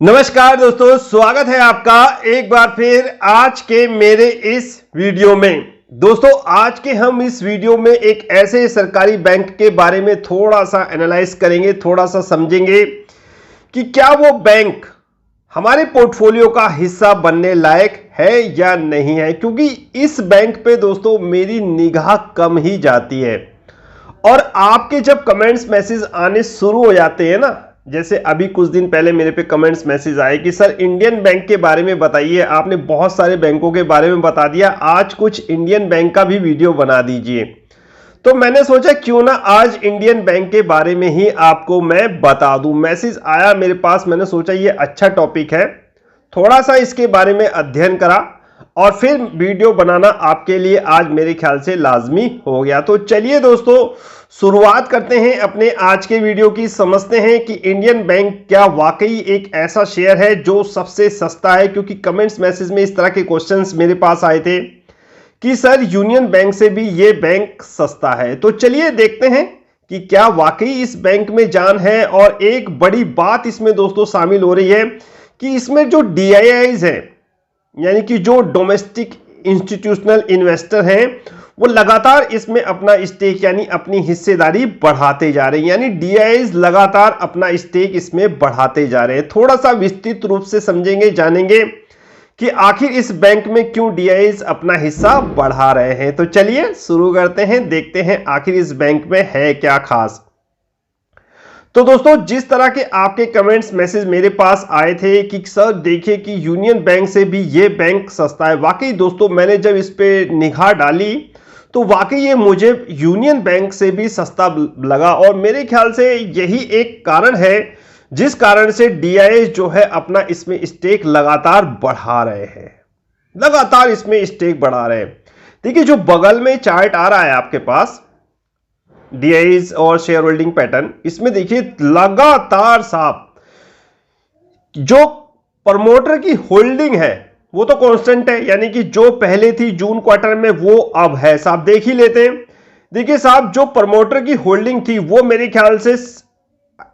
नमस्कार दोस्तों, स्वागत है आपका एक बार फिर आज के मेरे इस वीडियो में। दोस्तों आज के हम इस वीडियो में एक ऐसे सरकारी बैंक के बारे में थोड़ा सा एनालाइज करेंगे, थोड़ा सा समझेंगे कि क्या वो बैंक हमारे पोर्टफोलियो का हिस्सा बनने लायक है या नहीं है। क्योंकि इस बैंक पे दोस्तों मेरी निगाह कम ही जाती है और आपके जब कमेंट्स मैसेज आने शुरू हो जाते हैं ना, जैसे अभी कुछ दिन पहले मेरे पे कमेंट्स मैसेज आए कि सर इंडियन बैंक के बारे में बताइए, आपने बहुत सारे बैंकों के बारे में बता दिया, आज कुछ इंडियन बैंक का भी वीडियो बना दीजिए। तो मैंने सोचा क्यों ना आज इंडियन बैंक के बारे में ही आपको मैं बता दूं। मैसेज आया मेरे पास, मैंने सोचा ये अच्छा टॉपिक है, थोड़ा सा इसके बारे में अध्ययन करा और फिर वीडियो बनाना आपके लिए आज मेरे ख्याल से लाजमी हो गया। तो चलिए दोस्तों शुरुआत करते हैं अपने आज के वीडियो की। समझते हैं कि इंडियन बैंक क्या वाकई एक ऐसा शेयर है जो सबसे सस्ता है। क्योंकि कमेंट्स मैसेज में इस तरह के क्वेश्चंस मेरे पास आए थे कि सर यूनियन बैंक से भी ये बैंक सस्ता है। तो चलिए देखते हैं कि क्या वाकई इस बैंक में जान है। और एक बड़ी बात इसमें दोस्तों शामिल हो रही है कि इसमें जो DIIs है, यानी कि जो डोमेस्टिक इंस्टीट्यूशनल इन्वेस्टर हैं, वो लगातार इसमें अपना स्टेक यानी अपनी हिस्सेदारी बढ़ाते जा रहे हैं। यानी DIIs लगातार अपना स्टेक इसमें बढ़ाते जा रहे हैं। थोड़ा सा विस्तृत रूप से समझेंगे, जानेंगे कि आखिर इस बैंक में क्यों DIIs अपना हिस्सा बढ़ा रहे हैं। तो चलिए शुरू करते हैं, देखते हैं आखिर इस बैंक में है क्या खास। तो दोस्तों जिस तरह के आपके कमेंट्स मैसेज मेरे पास आए थे कि सर देखिए कि यूनियन बैंक से भी ये बैंक सस्ता है, वाकई दोस्तों मैंने जब इस पे निगाह डाली तो वाकई ये मुझे यूनियन बैंक से भी सस्ता लगा। और मेरे ख्याल से यही एक कारण है जिस कारण से DIIs जो है अपना इसमें स्टेक लगातार बढ़ा रहे हैं, लगातार इसमें स्टेक बढ़ा रहे हैं। देखिए जो बगल में चार्ट आ रहा है आपके पास DIIs और शेयर होल्डिंग पैटर्न, इसमें देखिए लगातार साहब जो प्रमोटर की होल्डिंग है वो तो कांस्टेंट है, यानी कि जो पहले थी जून क्वार्टर में वो अब है साहब। देख ही लेते हैं। देखिए साहब जो प्रमोटर की होल्डिंग थी वो मेरे ख्याल से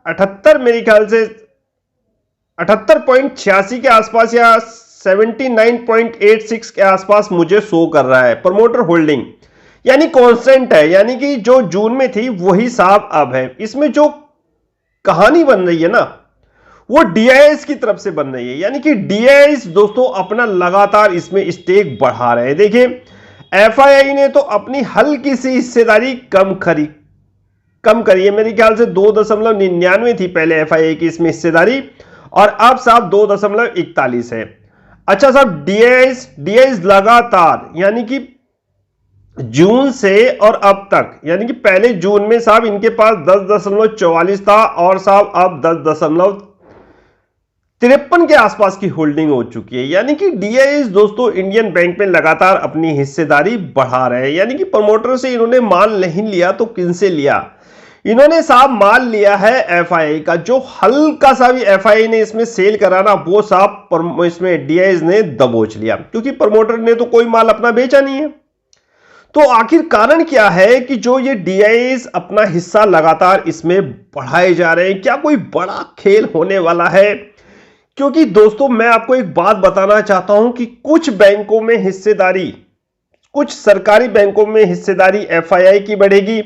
78.86 के आसपास या 79.86 के आसपास मुझे शो कर रहा है प्रमोटर होल्डिंग, यानी कांस्टेंट है। यानी कि जो जून में थी वही साहब अब है। इसमें जो कहानी बन रही है ना वो DIIs की तरफ से बन रही है। यानी कि DIIs दोस्तों अपना लगातार इसमें स्टेक बढ़ा रहे हैं। देखिए FII ने तो अपनी हल्की सी हिस्सेदारी कम करी है। मेरे ख्याल से 2.99 थी पहले FII की इसमें हिस्सेदारी और अब साहब 2.41 है। अच्छा साहब DIIs लगातार यानी कि जून से और अब तक, यानी कि पहले जून में साहब इनके पास 10.44 था और साहब अब 10.53 के आसपास की होल्डिंग हो चुकी है। यानी कि DIIs दोस्तों इंडियन बैंक में लगातार अपनी हिस्सेदारी बढ़ा रहे हैं। यानी कि प्रमोटर से इन्होंने माल नहीं लिया तो किनसे लिया? इन्होंने साहब माल लिया है FII का। जो हल्का सा भी FII ने इसमें सेल कराना वो साहब इसमें DIIs ने दबोच लिया, क्योंकि प्रमोटर ने तो कोई माल अपना बेचा नहीं है। तो आखिर कारण क्या है कि जो ये DIIs अपना हिस्सा लगातार इसमें बढ़ाए जा रहे हैं? क्या कोई बड़ा खेल होने वाला है? क्योंकि दोस्तों मैं आपको एक बात बताना चाहता हूं कि कुछ बैंकों में हिस्सेदारी, कुछ सरकारी बैंकों में हिस्सेदारी FII की बढ़ेगी,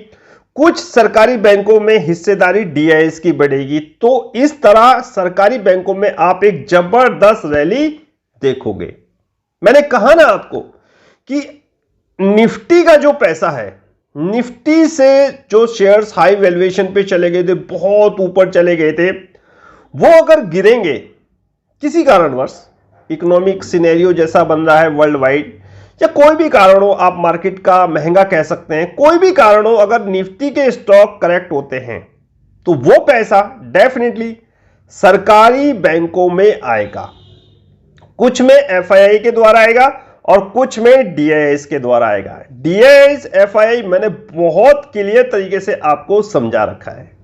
कुछ सरकारी बैंकों में हिस्सेदारी DIIs की बढ़ेगी। तो इस तरह सरकारी बैंकों में आप एक जबरदस्त रैली देखोगे। मैंने कहा ना आपको कि निफ्टी का जो पैसा है, निफ्टी से जो शेयर्स हाई वैल्यूएशन पे चले गए थे, बहुत ऊपर चले गए थे, वो अगर गिरेंगे किसी कारणवश, इकोनॉमिक सिनेरियो जैसा बन रहा है वर्ल्ड वाइड, या कोई भी कारण हो, आप मार्केट का महंगा कह सकते हैं, कोई भी कारण हो, अगर निफ्टी के स्टॉक करेक्ट होते हैं तो वो पैसा डेफिनेटली सरकारी बैंकों में आएगा। कुछ में FII के द्वारा आएगा और कुछ में DIIs के द्वारा आएगा। DIIs FII मैंने बहुत क्लियर तरीके से आपको समझा रखा है।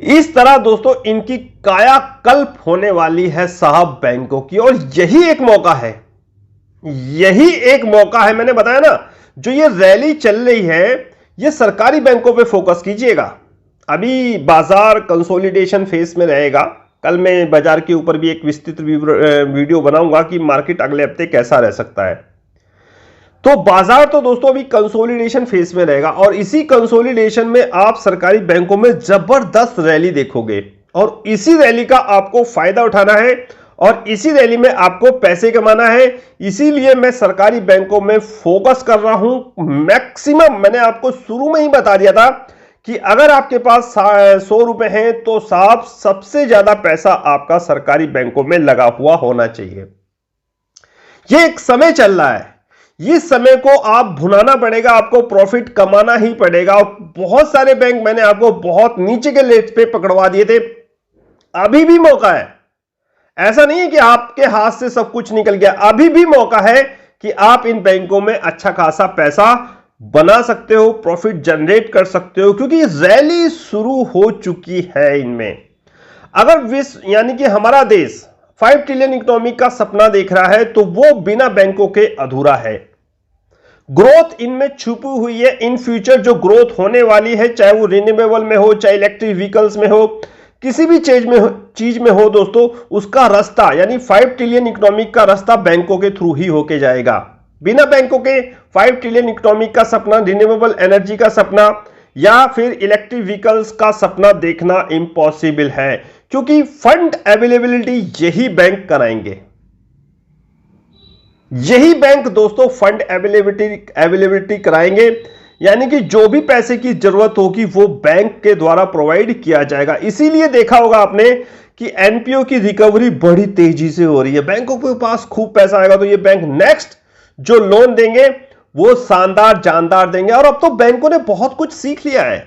इस तरह दोस्तों इनकी कायाकल्प होने वाली है साहब बैंकों की, और यही एक मौका है, यही एक मौका है। मैंने बताया ना जो ये रैली चल रही है ये सरकारी बैंकों पे फोकस कीजिएगा। अभी बाजार कंसोलिडेशन फेज में रहेगा, कल मैं बाजार के ऊपर भी एक विस्तृत वीडियो बनाऊंगा कि मार्केट अगले हफ्ते कैसा रह सकता है। तो बाजार तो दोस्तों अभी कंसोलिडेशन फेज में रहेगा और इसी कंसोलिडेशन में आप सरकारी बैंकों में जबरदस्त रैली देखोगे और इसी रैली का आपको फायदा उठाना है और इसी रैली में आपको पैसे कमाना है। इसीलिए मैं सरकारी बैंकों में फोकस कर रहा हूं मैक्सिमम। मैंने आपको शुरू में ही बता दिया था कि अगर आपके पास 100 रुपए हैं तो साहब सबसे ज्यादा पैसा आपका सरकारी बैंकों में लगा हुआ होना चाहिए। यह एक समय चल रहा है, इस समय को आप भुनाना पड़ेगा, आपको प्रॉफिट कमाना ही पड़ेगा। बहुत सारे बैंक मैंने आपको बहुत नीचे के रेट पे पकड़वा दिए थे, अभी भी मौका है। ऐसा नहीं है कि आपके हाथ से सब कुछ निकल गया, अभी भी मौका है कि आप इन बैंकों में अच्छा खासा पैसा बना सकते हो, प्रॉफिट जनरेट कर सकते हो, क्योंकि रैली शुरू हो चुकी है इनमें। अगर विश्व यानी कि हमारा देश 5 ट्रिलियन इकोनॉमी का सपना देख रहा है तो वो बिना बैंकों के अधूरा है। ग्रोथ इनमें छुपी हुई है। इन फ्यूचर जो ग्रोथ होने वाली है, चाहे वो रिन्यूएबल में हो, चाहे इलेक्ट्रिक व्हीकल्स में हो, किसी भी चीज में हो दोस्तों, उसका रास्ता यानी 5 ट्रिलियन इकोनॉमिक का रास्ता बैंकों के थ्रू ही होके जाएगा। बिना बैंकों के 5 ट्रिलियन इकोनॉमिक का सपना, रिन्यूएबल एनर्जी का सपना या फिर इलेक्ट्रिक व्हीकल्स का सपना देखना इम्पॉसिबल है, क्योंकि फंड अवेलेबिलिटी यही बैंक कराएंगे। यही बैंक दोस्तों फंड अवेलेबिलिटी कराएंगे, यानी कि जो भी पैसे की जरूरत होगी वो बैंक के द्वारा प्रोवाइड किया जाएगा। इसीलिए देखा होगा आपने कि एनपीओ की रिकवरी बड़ी तेजी से हो रही है। बैंकों के पास खूब पैसा आएगा तो ये बैंक नेक्स्ट जो लोन देंगे वो शानदार जानदार देंगे। और अब तो बैंकों ने बहुत कुछ सीख लिया है,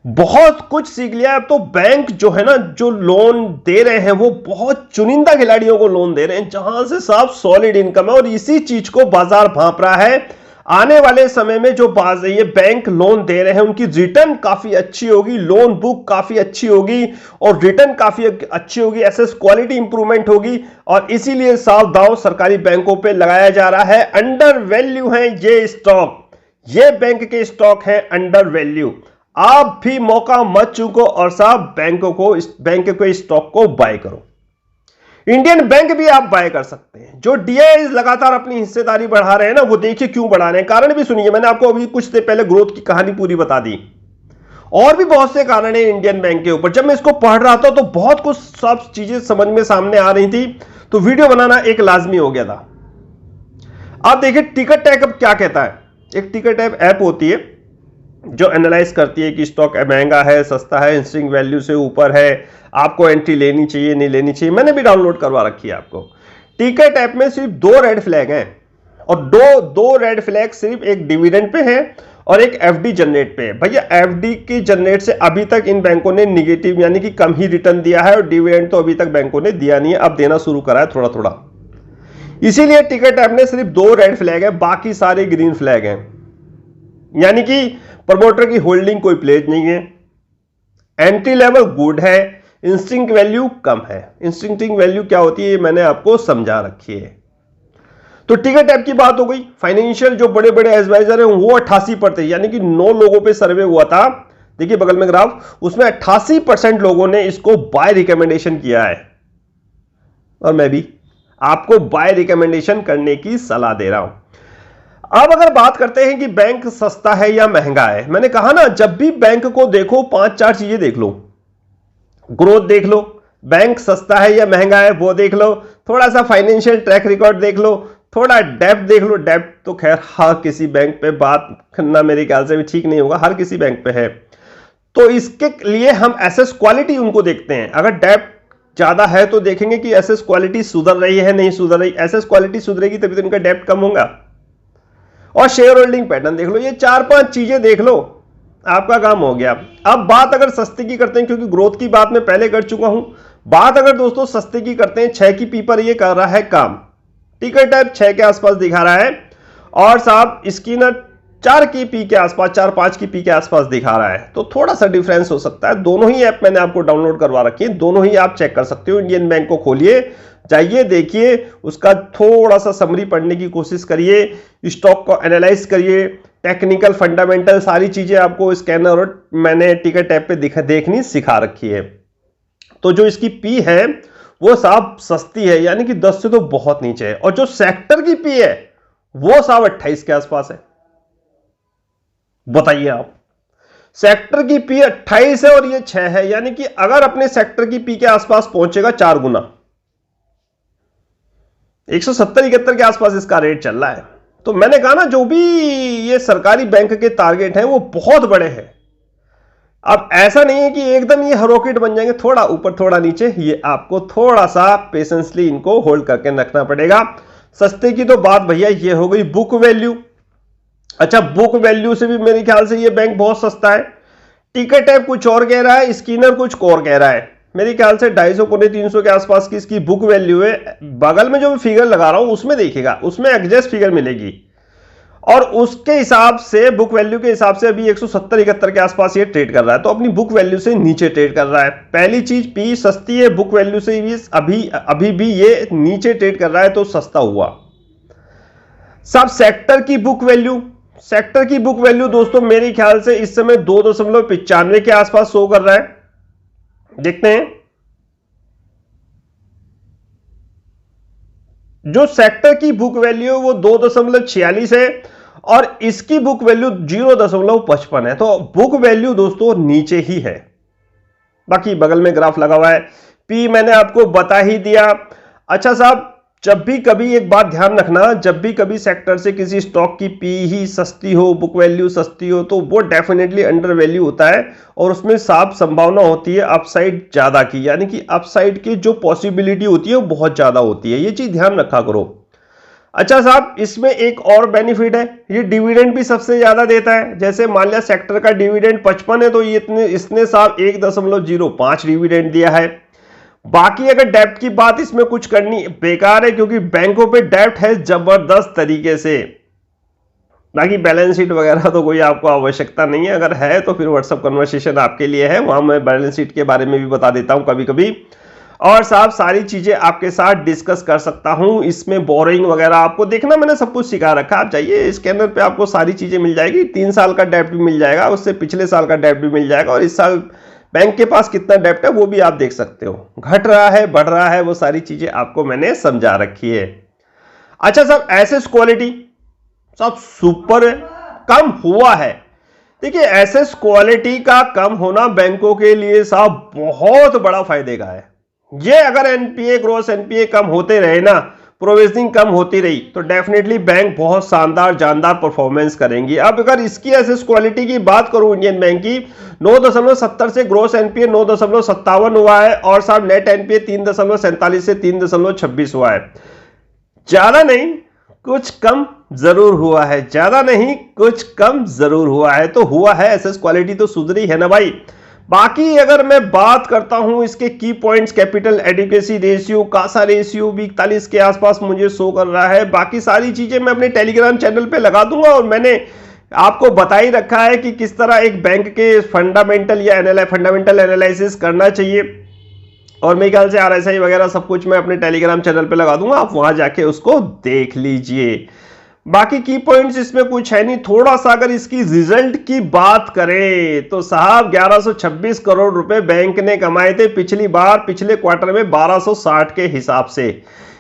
बहुत कुछ सीख लिया है। अब तो बैंक जो है ना, जो लोन दे रहे हैं वो बहुत चुनिंदा खिलाड़ियों को लोन दे रहे हैं, जहां से साफ सॉलिड इनकम है। और इसी चीज को बाजार भांप रहा है। आने वाले समय में जो ये बैंक लोन दे रहे हैं उनकी रिटर्न काफी अच्छी होगी, लोन बुक काफी अच्छी होगी और रिटर्न काफी अच्छी होगी, एसेट क्वालिटी इंप्रूवमेंट होगी। और इसीलिए साफ दांव सरकारी बैंकों पे लगाया जा रहा है। अंडर वैल्यू है ये स्टॉक, ये बैंक के स्टॉक है अंडर वैल्यू। आप भी मौका मत चूको और साहब बैंक के स्टॉक को बाय करो। इंडियन बैंक भी आप बाय कर सकते हैं। जो डीआई लगातार अपनी हिस्सेदारी बढ़ा रहे हैं ना, वो देखिए क्यों बढ़ा रहे हैं, कारण भी सुनिए। मैंने आपको अभी कुछ देर पहले ग्रोथ की कहानी पूरी बता दी, और भी बहुत से कारण है इंडियन बैंक के ऊपर। जब मैं इसको पढ़ रहा था तो बहुत कुछ सब चीजें समझ में सामने आ रही थी, तो वीडियो बनाना एक लाजमी हो गया था। आप देखिए टिकट टैग अब क्या कहता है। एक टिकट टैग ऐप होती है जो एनालाइज करती है कि स्टॉक महंगा है, सस्ता है, इंस्ट्रिंग वैल्यू से ऊपर है, आपको एंट्री लेनी चाहिए नहीं लेनी चाहिए। मैंने भी डाउनलोड करवा रखी है आपको। टिकट ऐप में सिर्फ 2 रेड फ्लैग हैं और दो रेड फ्लैग सिर्फ एक डिविडेंड पे है और एक एफडी जनरेट पे है। भैया एफडी की जनरेट से अभी तक इन बैंकों ने निगेटिव यानी कि कम ही रिटर्न दिया है और डिविडेंड तो अभी तक बैंकों ने दिया नहीं है, अब देना शुरू करा है थोड़ा थोड़ा। इसीलिए टिकट ऐप में सिर्फ 2 रेड फ्लैग है, बाकी सारे ग्रीन फ्लैग हैं। यानी कि प्रमोटर की होल्डिंग कोई प्लेज नहीं है, एंट्री लेवल गुड है, इंस्टिंक्ट वैल्यू कम है। इंस्टिंक्टिंग वैल्यू क्या होती है मैंने आपको समझा रखी है। तो टिकट ऐप की बात हो गई। फाइनेंशियल जो बड़े बड़े एडवाइजर हैं वो 88% यानी कि 9 लोगों पे सर्वे हुआ था, देखिए बगल में ग्राफ, उसमें 88% लोगों ने इसको बाय रिकमेंडेशन किया है और मैं भी आपको बाय रिकमेंडेशन करने की सलाह दे रहा हूं। अब अगर बात करते हैं कि बैंक सस्ता है या महंगा है, मैंने कहा ना जब भी बैंक को देखो 5-4 चीजें देख लो। ग्रोथ देख लो, बैंक सस्ता है या महंगा है वो देख लो, थोड़ा सा फाइनेंशियल ट्रैक रिकॉर्ड देख लो, थोड़ा डेप्थ देख लो। डेप्थ तो खैर हर किसी बैंक पे बात करना मेरे ख्याल से भी ठीक नहीं होगा, हर किसी बैंक पे है। तो इसके लिए हम एसेस क्वालिटी उनको देखते हैं। अगर डेप्थ ज्यादा है तो देखेंगे कि एसेस क्वालिटी सुधर रही है नहीं सुधर रही। एसेस क्वालिटी सुधरेगी तभी तो इनका डेप्थ कम होगा। और शेयर होल्डिंग पैटर्न देख लो, ये 4-5 चीजें देख लो, आपका काम हो गया। अब बात अगर सस्ते की करते हैं, क्योंकि ग्रोथ की बात मैं पहले कर चुका हूं, बात अगर दोस्तों सस्ते की करते हैं, 6 की पी पर ये कर रहा है काम। टिकट टाइप 6 के आसपास दिखा रहा है और साहब इसकी ना 4 की पी के आसपास, 4-5 की पी के आसपास दिखा रहा है। तो थोड़ा सा डिफरेंस हो सकता है। दोनों ही ऐप मैंने आपको डाउनलोड करवा रखी है, दोनों ही आप चेक कर सकते हो। इंडियन बैंक को खोलिए, जाइए, देखिए, उसका थोड़ा सा समरी पढ़ने की कोशिश करिए, स्टॉक को एनालाइज करिए, टेक्निकल फंडामेंटल सारी चीजें आपको स्कैनर और मैंने टिकट ऐप पे देखनी सिखा रखी है। तो जो इसकी पी है वो साहब सस्ती है, यानी कि 10 से तो बहुत नीचे है। और जो सेक्टर की पी है वो साहब 28 के आसपास है। बताइए आप, सेक्टर की पी 28 है और ये 6 है, यानी कि अगर अपने सेक्टर की पी के आसपास पहुंचेगा 4 गुना, 170-71 के आसपास इसका रेट चल रहा है। तो मैंने कहा ना, जो भी ये सरकारी बैंक के टारगेट हैं वो बहुत बड़े हैं। अब ऐसा नहीं है कि एकदम ये रॉकेट बन जाएंगे, थोड़ा ऊपर थोड़ा नीचे, ये आपको थोड़ा सा पेशेंसली इनको होल्ड करके रखना पड़ेगा। सस्ते की तो बात भैया ये हो गई। बुक वैल्यू, अच्छा बुक वैल्यू से भी मेरे ख्याल से ये बैंक बहुत सस्ता है। टिकट है कुछ और कह रहा है, स्कैनर कुछ और कह रहा है। मेरे ख्याल से 250-300 के आसपास की इसकी बुक वैल्यू है। बगल में जो मैं फिगर लगा रहा हूं उसमें देखिएगा, उसमें एग्जैक्ट फिगर मिलेगी और उसके हिसाब से बुक वैल्यू के हिसाब से अभी 170-71 के आसपास ये ट्रेड कर रहा है। तो अपनी बुक वैल्यू से नीचे ट्रेड कर रहा है। पहली चीज, पी सस्ती है, बुक वैल्यू से भी अभी भी ये नीचे ट्रेड कर रहा है, तो सस्ता हुआ। सब सेक्टर की बुक वैल्यू, सेक्टर की बुक वैल्यू दोस्तों मेरे ख्याल से इस समय 2.95 के आसपास शो कर रहा है। देखते हैं, जो सेक्टर की बुक वैल्यू है वो 2.46 है और इसकी बुक वैल्यू 0.55 है। तो बुक वैल्यू दोस्तों नीचे ही है। बाकी बगल में ग्राफ लगा हुआ है, पी मैंने आपको बता ही दिया। अच्छा साहब, जब भी कभी एक बात ध्यान रखना, जब भी कभी सेक्टर से किसी स्टॉक की पी ही सस्ती हो, बुक वैल्यू सस्ती हो, तो वो डेफिनेटली अंडर वैल्यू होता है और उसमें साफ संभावना होती है अपसाइड ज्यादा की, यानी कि अपसाइड की जो पॉसिबिलिटी होती है वो बहुत ज्यादा होती है। ये चीज ध्यान रखा करो। अच्छा साहब, इसमें एक और बेनिफिट है, ये डिविडेंड भी सबसे ज्यादा देता है। जैसे मान लिया सेक्टर का डिविडेंड 55 है तो ये इसने साहब 1.05 डिविडेंड दिया है। बाकी अगर डेब्ट की बात इसमें कुछ करनी बेकार है, क्योंकि बैंकों पे डेब्ट है जबरदस्त तरीके से। बाकी बैलेंस शीट वगैरह तो कोई आपको आवश्यकता नहीं है, अगर है तो फिर व्हाट्सएप कन्वर्सेशन आपके लिए है, वहां मैं बैलेंस शीट के बारे में भी बता देता हूं कभी कभी। और साहब सारी चीजें आपके साथ डिस्कस कर सकता हूं। इसमें बोरिंग वगैरह आपको देखना, मैंने सब कुछ सिखा रखा है। आप जाइए स्कैनर पे, आपको सारी चीजें मिल जाएगी। 3 साल का डेब्ट भी मिल जाएगा, उससे पिछले साल का डेब्ट भी मिल जाएगा और इस साल बैंक के पास कितना डेब्ट है वो भी आप देख सकते हो, घट रहा है बढ़ रहा है, वो सारी चीजें आपको मैंने समझा रखी है। अच्छा साहब, एसेट क्वालिटी सब सुपर है, कम हुआ है। देखिए एसेट क्वालिटी का कम होना बैंकों के लिए साहब बहुत बड़ा फायदे का है। ये अगर एनपीए ग्रोस एनपीए कम होते रहे ना, प्रोविजनिंग कम होती रही, तो डेफिनेटली बैंक बहुत शानदार जानदार परफॉर्मेंस करेंगी। अब अगर इसकी एसेट क्वालिटी की बात करूं इंडियन बैंक की, 9.70 से ग्रोस एनपीए 9.57 हुआ है और साहब नेट एनपीए 3.47 से 3.26 हुआ है। ज्यादा नहीं कुछ कम जरूर हुआ है, ज्यादा नहीं कुछ कम जरूर हुआ है, तो हुआ है, एसेट क्वालिटी तो सुधरी है ना भाई। बाकी अगर मैं बात करता हूं इसके की points, capital adequacy ratio, Kasa ratio भी 41 के आसपास मुझे शो कर रहा है। बाकी सारी चीजें मैं अपने टेलीग्राम चैनल पे लगा दूंगा और मैंने आपको बता ही रखा है कि किस तरह एक बैंक के फंडामेंटल या फंडामेंटल एनालिसिस करना चाहिए। और मेरे ख्याल से आरएसआई वगैरह सब कुछ मैं अपने टेलीग्राम चैनल पे लगा दूंगा, आप वहां जाके उसको देख लीजिए। बाकी की पॉइंट्स इसमें कुछ है नहीं। थोड़ा सा अगर इसकी रिजल्ट की बात करें तो साहब 1126 करोड़ रुपए बैंक ने कमाए थे पिछली बार, पिछले क्वार्टर में 1260 के हिसाब से,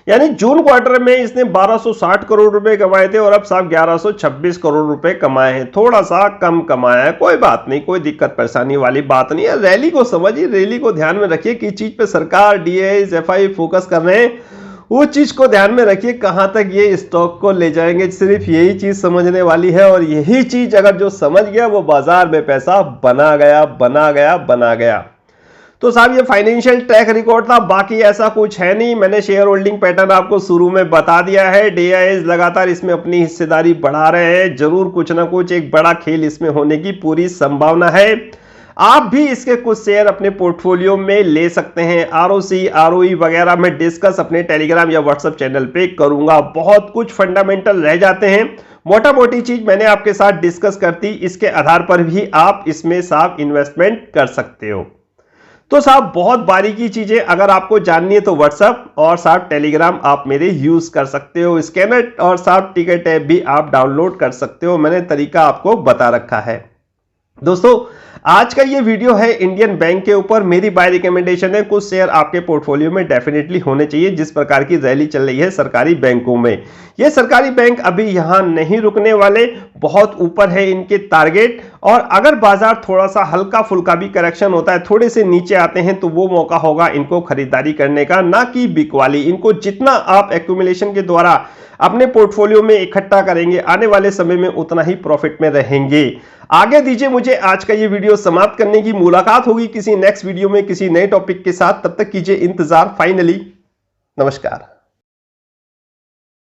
यानी जून क्वार्टर में इसने 1260 करोड़ रुपए कमाए थे और अब साहब 1126 करोड़ रुपए कमाए हैं। थोड़ा सा कम कमाया है, कोई बात नहीं, कोई दिक्कत परेशानी वाली बात नहीं है। रैली को समझिए, रैली को ध्यान में रखिए, किस चीज पे सरकार डीआईज एफआई फोकस कर रहे हैं वो चीज को ध्यान में रखिए, कहां तक ये स्टॉक को ले जाएंगे, सिर्फ यही चीज समझने वाली है। और यही चीज अगर जो समझ गया वो बाजार में पैसा बना गया बना गया बना गया। तो साहब ये फाइनेंशियल ट्रैक रिकॉर्ड था, बाकी ऐसा कुछ है नहीं। मैंने शेयर होल्डिंग पैटर्न आपको शुरू में बता दिया है। डीआईएस लगातार इसमें अपनी हिस्सेदारी बढ़ा रहे हैं, जरूर कुछ ना कुछ एक बड़ा खेल इसमें होने की पूरी संभावना है। आप भी इसके कुछ शेयर अपने पोर्टफोलियो में ले सकते हैं। आरओसी आरओई वगैरह मैं डिस्कस अपने टेलीग्राम या व्हाट्सएप चैनल पे करूंगा। बहुत कुछ फंडामेंटल रह जाते हैं, मोटा मोटी चीज मैंने आपके साथ डिस्कस करती, इसके आधार पर भी आप इसमें साहब इन्वेस्टमेंट कर सकते हो। तो साहब बहुत बारीकी चीजें अगर आपको जाननी है तो व्हाट्सएप और साहब टेलीग्राम आप मेरे यूज कर सकते हो। स्कैनर और साहब टिकट ऐप भी आप डाउनलोड कर सकते हो, मैंने तरीका आपको बता रखा है। दोस्तों आज का ये वीडियो है इंडियन बैंक के ऊपर। मेरी बाय रिकमेंडेशन है, कुछ शेयर आपके पोर्टफोलियो में डेफिनेटली होने चाहिए। जिस प्रकार की रैली चल रही है सरकारी बैंकों में, ये सरकारी बैंक अभी यहां नहीं रुकने वाले, बहुत ऊपर है इनके टारगेट। और अगर बाजार थोड़ा सा हल्का फुल्का भी करेक्शन होता है, थोड़े से नीचे आते हैं, तो वो मौका होगा इनको खरीदारी करने का, ना कि बिकवाली। इनको जितना आप एक्यूमुलेशन के द्वारा अपने पोर्टफोलियो में इकट्ठा करेंगे, आने वाले समय में उतना ही प्रॉफिट में रहेंगे। आगे दीजिए मुझे आज का ये वीडियो समाप्त करने की। मुलाकात होगी किसी नेक्स्ट वीडियो में किसी नए टॉपिक के साथ। तब तक कीजिए इंतजार। फाइनली नमस्कार।